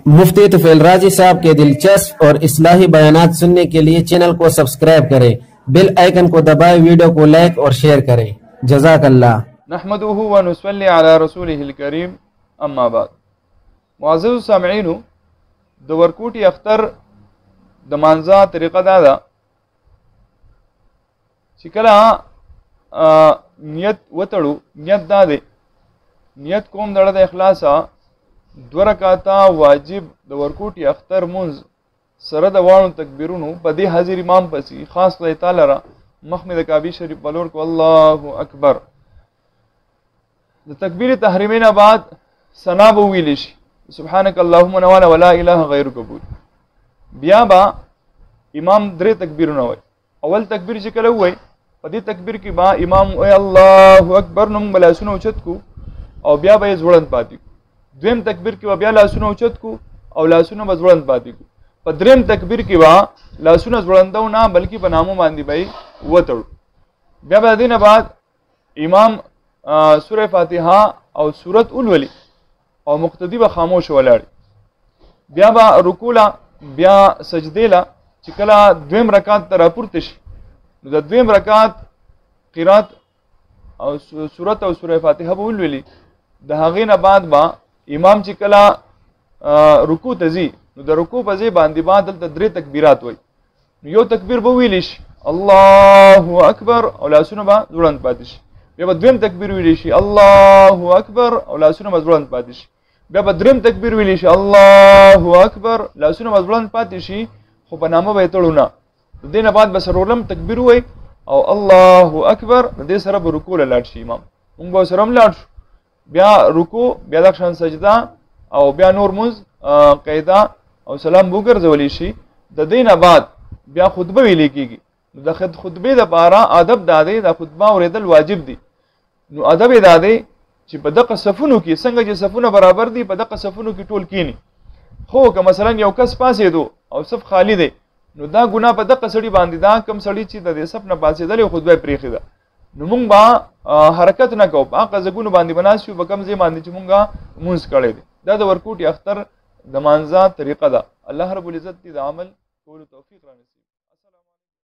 मुफ्ती तुफैल राजी साहब के दिलचस्प और इस्लाही बयानात सुनने के लिए चैनल को सब्सक्राइब करें, बेल आइकन को दबाएं, वीडियो को लाइक और शेयर करें। जज़ाकल्लाह। नहमदुहु व नुसल्ली अला रसूलिहिल करीम, अम्मा बाद। मुअज़्ज़ज़ सामिईन, द वरकूटी अख्तर द मांजा तरीका दादा چې کله نیت وتړو، نیت دا دی، نیت کوم دړه د اخلاصه 2 رکعاته واجب د ورکوټي اختر منځ سره د واړو تکبیرونو په دې حاضر امام پسې خاص خدای تعالی را مخ مې د کعبه شریف بلور کو الله اکبر. د تکبیر تحریمین بعد ثنا به ویل شي سبحانك اللهم ولا اله غیرک بول. بیا با امام 3 تکبیرونه وای. اول تکبیر چې کله وای په دې تکبیر کې با امام وای الله اکبر نوم بلاسونه اوچت کو او بیا به ځوړند پاتې کو. دویم تکبیر کې بیا لاسونه اوچت کو او لاسونه به ځوړند پاتې کو. په دریم تکبیر کې با لاسونه ځوړندو نه بلکې په نامو باندې به وتړو. بیا به دینه بعد امام سوره فاتحه او سورت اولولي او مقتدی به خاموش ولاړ. بیا به رکوع بیا سجده لا چې کله دویم رکعت ته راپورته شي نو د دویم رکعت قرات او سورت او سوره فاتحه به ولولي. د هغې نه بعد با امام چې کله رکوع ته ځي نو د رکوع په ځای باندې با دلته 3 تکبیرات وای. نو یو تکبیر به ویلی شي الله اکبر او لاسونه به ځوړند پاتې شي. بیا به دویم تکبیر ویلی شي الله اکبر او لاسونه به ځوړند پاتې شي. بیا به دریم تکبیر ویلی شي الله اکبر لاسونه به ځوړند پاتې شي خو په نامه به یې تړو نه. د دې نه بعد به څلورم تکبیر وای او الله اکبر. د دې سره به رکوع له لاړ شي امام، موږ به سره هم لاړ شو. بیا رکوع، بیا د شان سجده او بیا نور مونځ قاعده او سلام وګرځولی شي. د دې نه بعد بیا خطبه ویل کېږي. نو د خطبې دپاره ادب دا دی، د خطبه اورېدل واجب دي. نو ادب یې دا دی چې په دغه صفونو کې څنګه چې صفونه برابر دي په دغه صفونو کې ټول کینی. خو که مثلا یو کس پاسېدو او صف خالی دی نو دا ګناه په دغه سړي باندې دا کم سړي چې د دې صف نه پاسېدلی او خطبه یې پرېښې ده نو مونږ به حرکت نه کوو، په هغه ځایونو باندې به ناست یو په کوم ځای باندې چې مونږ مونځ کړی دی. دا د ورکوټي اختر د مانځه طریقه ده. الله رب العزت دې د عمل کولو توفیق رانصیب